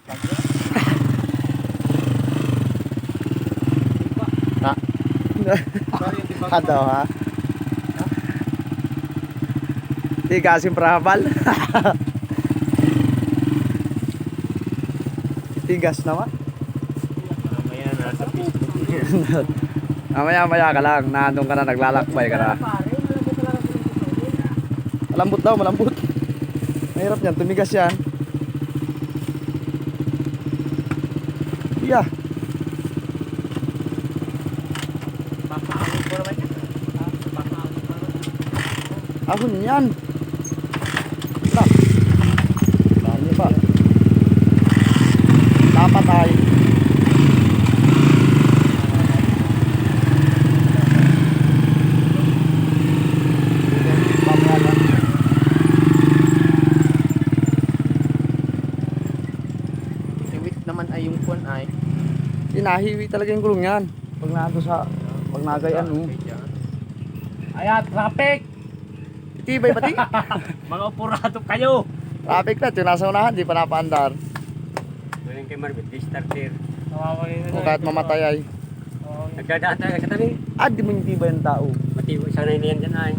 Ha? Ano ha? Tigasin prabal. Tigas naman. Mamaya nasa Facebook. Mamaya ka lang, nandun ka na, naglalakbay ka na. Malambot daw, malambot. Mahirap yan, tumigas yan. Yeah. Papaawin ko naman yan. Papaawin ko naman. Ahon yan. Nah. Dami pa. Dapat ay. Siwit naman ay yung kuwan ay. Hinahiwi talaga yung gulong yan. Pag nado sa, pag nagayan mo. Ayan, traffic! Itibay pati. Mga opurado kayo! Traffic na, yung nasa unahan, di pa napaandar. Galing kay Marvin, di-starter. O kahit mamatay ay. Nagdadaan tayo sa tabi. Di mo yung tibay ng tao. Matibo sana yun dyan ay.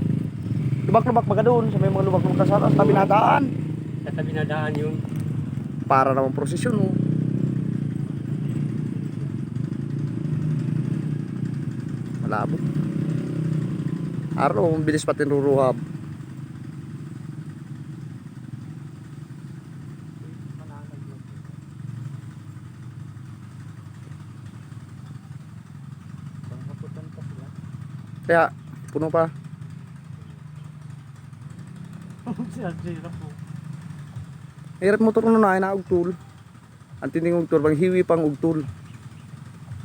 Lubak-lubak baga doon, sa may mga lubak-lubak na sa tabi na daan. Sa tabi na daan yun. Para naman prosesyon mo. Malabo. Araw, bilis pati ruruhab. Kaya, puno pa. Hirap motor na na, ugtol. Ang tinding ugtol, bang hiwi pang ugtol.